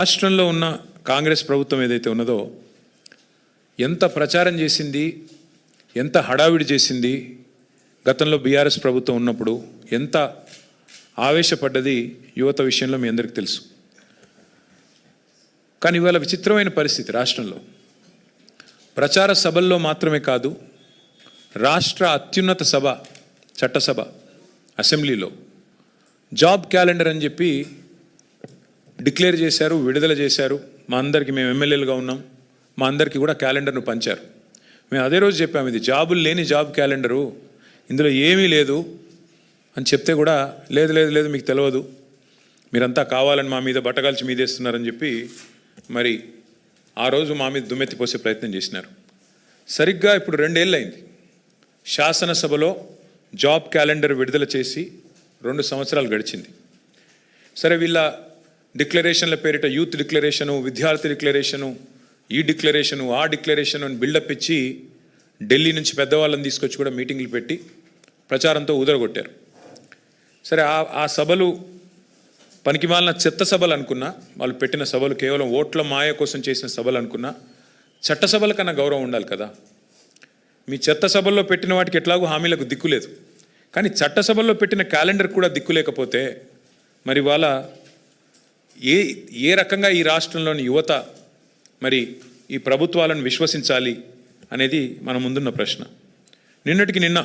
రాష్ట్రంలో ఉన్న కాంగ్రెస్ ప్రభుత్వం ఏదైతే ఉన్నదో ఎంత ప్రచారం చేసింది, ఎంత హడావిడి చేసింది, గతంలో బీఆర్ఎస్ ప్రభుత్వం ఉన్నప్పుడు ఎంత ఆవేశపడ్డది యువత విషయంలో మీ అందరికీ తెలుసు. కానీ ఇవాళ విచిత్రమైన పరిస్థితి రాష్ట్రంలో. ప్రచార సభల్లో మాత్రమే కాదు, రాష్ట్ర అత్యున్నత సభ చట్టసభ అసెంబ్లీలో జాబ్ క్యాలెండర్ అని చెప్పి డిక్లేర్ చేశారు, విడుదల చేశారు. మా అందరికీ, మేము ఎమ్మెల్యేలుగా ఉన్నాం, మా అందరికీ కూడా క్యాలెండర్ను పంచారు. మేము అదే రోజు చెప్పాము, ఇది జాబులు లేని జాబ్ క్యాలెండరు, ఇందులో ఏమీ లేదు అని చెప్తే కూడా లేదు లేదు లేదు మీకు తెలియదు, మీరంతా కావాలని మా మీద బట్టగాల్చి మీదేస్తున్నారని చెప్పి మరి ఆ రోజు మా మీద దుమ్మెత్తిపోసే ప్రయత్నం చేసినారు. సరిగ్గా ఇప్పుడు 2 ఏళ్ళు అయింది శాసనసభలో జాబ్ క్యాలెండర్ విడుదల చేసి 2 సంవత్సరాలు గడిచింది. సరే, వీళ్ళ డిక్లరేషన్ల పేరిట యూత్ డిక్లరేషను, విద్యార్థి డిక్లరేషను, ఈ డిక్లరేషను, ఆ డిక్లరేషను అని బిల్డప్ ఇచ్చి ఢిల్లీ నుంచి పెద్దవాళ్ళని తీసుకొచ్చి కూడా మీటింగ్లు పెట్టి ప్రచారంతో ఊదరగొట్టారు. సరే, ఆ సభలు పనికిమాలిన చెత్త సభలు అనుకున్నా, వాళ్ళు పెట్టిన సభలు కేవలం ఓట్ల మాయ కోసం చేసిన సభలు అనుకున్నా, చట్టసభల కన్నా గౌరవం ఉండాలి కదా. మీ చెత్త సభల్లో పెట్టిన వాటికి ఎట్లాగో హామీలకు దిక్కులేదు, కానీ చట్టసభల్లో పెట్టిన క్యాలెండర్ కూడా దిక్కు లేకపోతే మరి వాళ్ళ ఏ రకంగా ఈ రాష్ట్రంలోని యువత మరి ఈ ప్రభుత్వాలను విశ్వసించాలి అనేది మన ముందున్న ప్రశ్న. నిన్నటికి నిన్న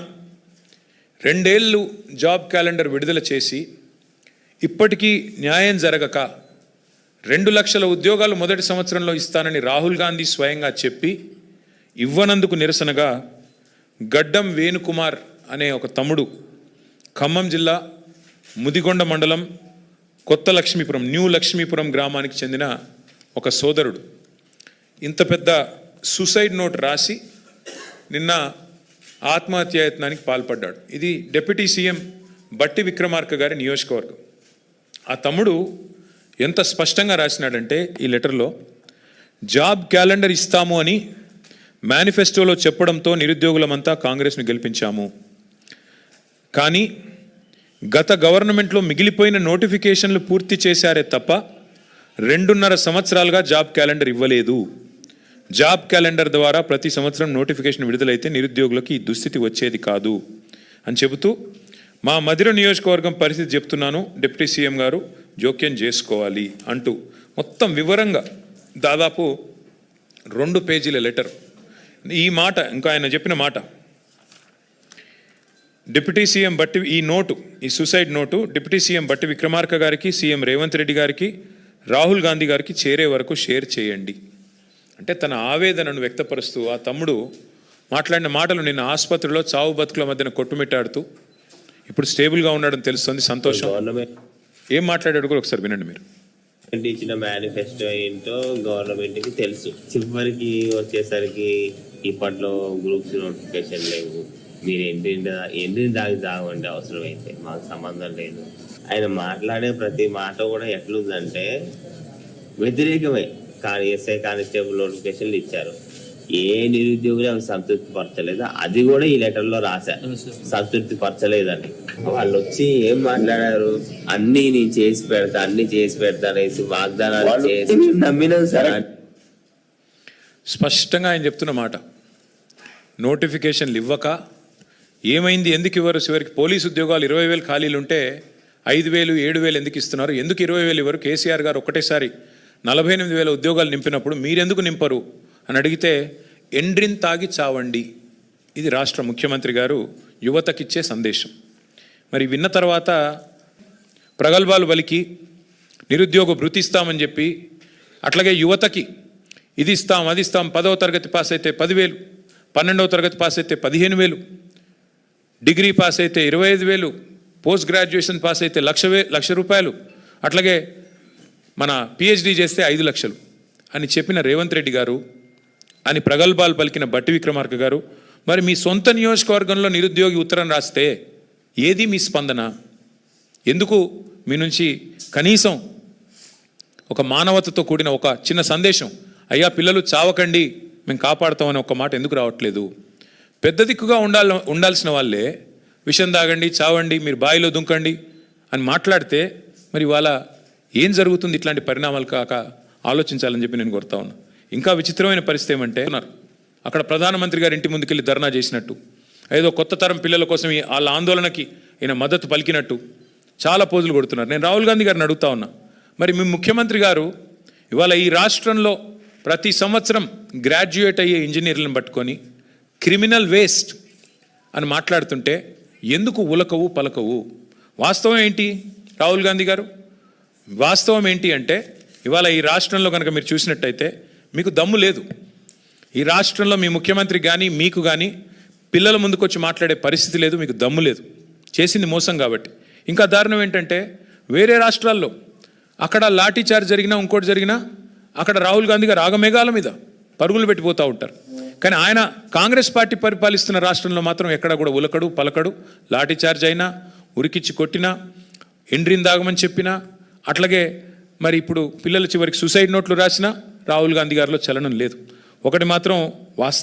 2 ఏళ్ళు జాబ్ క్యాలెండర్ విడుదల చేసి ఇప్పటికీ న్యాయం జరగక 2 లక్షల ఉద్యోగాలు మొదటి సంవత్సరంలో ఇస్తానని రాహుల్ గాంధీ స్వయంగా చెప్పి ఇవ్వనందుకు నిరసనగా గడ్డం వేణుకుమార్ అనే ఒక తమ్ముడు ఖమ్మం జిల్లా ముదిగొండ మండలం కొత్త లక్ష్మీపురం, న్యూ లక్ష్మీపురం గ్రామానికి చెందిన ఒక సోదరుడు ఇంత పెద్ద సూసైడ్ నోట్ రాసి నిన్న ఆత్మహత్యాయత్నానికి పాల్పడ్డాడు. ఇది డిప్యూటీ సీఎం బట్టి విక్రమార్క గారి నియోజకవర్గం. ఆ తమ్ముడు ఎంత స్పష్టంగా రాసినాడంటే ఈ లెటర్లో, జాబ్ క్యాలెండర్ ఇస్తాము అని మేనిఫెస్టోలో చెప్పడంతో నిరుద్యోగులమంతా కాంగ్రెస్ను గెలిపించాము, కానీ గత గవర్నమెంట్లో మిగిలిపోయిన నోటిఫికేషన్లు పూర్తి చేశారే తప్ప 2.5 సంవత్సరాలుగా జాబ్ క్యాలెండర్ ఇవ్వలేదు. జాబ్ క్యాలెండర్ ద్వారా ప్రతి సంవత్సరం నోటిఫికేషన్ విడుదలైతే నిరుద్యోగులకు ఈ దుస్థితి వచ్చేది కాదు అని చెబుతూ, మా మధిర నియోజకవర్గం పరిస్థితి చెప్తున్నాను, డిప్యూటీ సీఎం గారు జోక్యం చేసుకోవాలి అంటూ మొత్తం వివరంగా దాదాపు 2 పేజీల లెటర్. ఈ మాట, ఇంకా ఆయన చెప్పిన మాట, డిప్యూటీ సీఎం బట్టి, ఈ నోటు, ఈ సూసైడ్ నోటు డిప్యూటీ సీఎం బట్టి విక్రమార్క గారికి, సీఎం రేవంత్ రెడ్డి గారికి, రాహుల్ గాంధీ గారికి చేరే వరకు షేర్ చేయండి అంటే తన ఆవేదనను వ్యక్తపరుస్తూ ఆ తమ్ముడు మాట్లాడిన మాటలు నిన్న ఆసుపత్రిలో చావు బతుకుల మధ్యన కొట్టుమిట్టాడుతూ ఇప్పుడు స్టేబుల్గా ఉన్నాడని తెలుస్తుంది. సంతోషం. ఏం మాట్లాడాడు కూడా ఒకసారి వినండి మీరు. ఇచ్చిన మేనిఫెస్టో ఏంటో గవర్నమెంట్కి తెలుసు. చివరికి వచ్చేసరికి ఇప్పట్లో గ్రూప్స్ నోటిఫికేషన్ లేవు, మీరు ఎండిన దాకా తాగండి అవసరమైతే, మాకు సంబంధం లేదు. ఆయన మాట్లాడే ప్రతి మాట కూడా ఎట్లుందంటే వ్యతిరేకమే. కానీ ఎస్ఐ కానిస్టేబుల్ నోటిఫికేషన్లు ఇచ్చారు, ఏ నిరుద్యోగులు అవి సంతృప్తి పరచలేదు. అది కూడా ఈ లెటర్లో రాశారు, సంతృప్తి పరచలేదని. వాళ్ళు వచ్చి ఏం మాట్లాడారు, అన్ని నేను చేసి పెడతా అనేసి వాగ్దానాలు చేసి నమ్మినాం సార్. స్పష్టంగా ఆయన చెప్తున్న మాట, నోటిఫికేషన్లు ఇవ్వక ఏమైంది, ఎందుకు ఇవ్వరు? చివరికి పోలీసు ఉద్యోగాలు 20,000 ఖాళీలు ఉంటే 5,000, 7,000 ఎందుకు ఇస్తున్నారు? ఎందుకు 20,000 ఇవ్వరు? కేసీఆర్ గారు ఒకటేసారి 48,000 ఉద్యోగాలు నింపినప్పుడు మీరెందుకు నింపరు అని అడిగితే ఎండ్రిన్ తాగి చావండి. ఇది రాష్ట్ర ముఖ్యమంత్రి గారు యువతకిచ్చే సందేశం. మరి విన్న తర్వాత ప్రగల్భాలు పలికి నిరుద్యోగ భృతి ఇస్తామని చెప్పి, అట్లాగే యువతకి ఇది ఇస్తాం అది ఇస్తాం, 10వ తరగతి పాస్ అయితే 10,000, 12వ తరగతి పాస్ అయితే 15,000, డిగ్రీ పాస్ అయితే 25,000, పోస్ట్ గ్రాడ్యుయేషన్ పాస్ అయితే 1,00,000 రూపాయలు, అట్లాగే మన పిహెచ్డి చేస్తే 5 లక్షలు అని చెప్పిన రేవంత్ రెడ్డి గారు అని ప్రగల్భాలు పలికిన బట్టి విక్రమార్క గారు, మరి మీ సొంత నియోజకవర్గంలో నిరుద్యోగి ఉత్తరం రాస్తే ఏది మీ స్పందన? ఎందుకు మీ నుంచి కనీసం ఒక మానవతతో కూడిన ఒక చిన్న సందేశం, అయ్యా పిల్లలు చావకండి మేము కాపాడుతామని ఒక మాట ఎందుకు రావట్లేదు? పెద్ద దిక్కుగా ఉండాల్సిన వాళ్ళే విషం తాగండి, చావండి, మీరు బావిలో దుంకండి అని మాట్లాడితే మరి వాళ్ళ ఏం జరుగుతుంది? ఇట్లాంటి పరిణామాలు కాక ఆలోచించాలని చెప్పి నేను కోరుతా ఉన్నా. ఇంకా విచిత్రమైన పరిస్థితి ఏమంటే అక్కడ ప్రధానమంత్రి గారి ఇంటి ముందుకెళ్ళి ధర్నా చేసినట్టు, ఏదో కొత్త తరం పిల్లల కోసం వాళ్ళ ఆందోళనకి ఈయన మద్దతు పలికినట్టు చాలా పోజులు కొడుతున్నారు. నేను రాహుల్ గాంధీ గారిని అడుగుతా ఉన్నా, మరి మీ ముఖ్యమంత్రి గారు ఇవాళ ఈ రాష్ట్రంలో ప్రతి సంవత్సరం గ్రాడ్యుయేట్ అయ్యే ఇంజనీర్లను పట్టుకొని క్రిమినల్ వేస్ట్ అని మాట్లాడుతుంటే ఎందుకు ఉలకవు పలకవు? వాస్తవం ఏంటి రాహుల్ గాంధీ గారు? వాస్తవం ఏంటి అంటే ఇవాళ ఈ రాష్ట్రంలో కనుక మీరు చూసినట్టయితే మీకు దమ్ము లేదు. ఈ రాష్ట్రంలో మీ ముఖ్యమంత్రి కానీ మీకు కానీ పిల్లల ముందుకు వచ్చి మాట్లాడే పరిస్థితి లేదు, మీకు దమ్ము లేదు. చేసింది మోసం కాబట్టి. ఇంకా దారుణం ఏంటంటే వేరే రాష్ట్రాల్లో అక్కడ లాఠీ చార్జ్ జరిగినా ఇంకోటి జరిగినా అక్కడ రాహుల్ గాంధీ గారు ఆగమేఘాల మీద పరుగులు పెట్టిపోతూ ఉంటారు. కానీ ఆయన కాంగ్రెస్ పార్టీ పరిపాలిస్తున్న రాష్ట్రంలో మాత్రం ఎక్కడ కూడా ఉలకడు పలకడు. లాఠీ చార్జ్ అయినా, ఉరికిచ్చి కొట్టినా, ఎండ్రిని దాగమని చెప్పినా, అట్లాగే మరి ఇప్పుడు పిల్లల చివరికి సూసైడ్ నోట్లు రాసినా రాహుల్ గాంధీ గారిలో చలనం లేదు. ఒకటి మాత్రం వాస్తవం.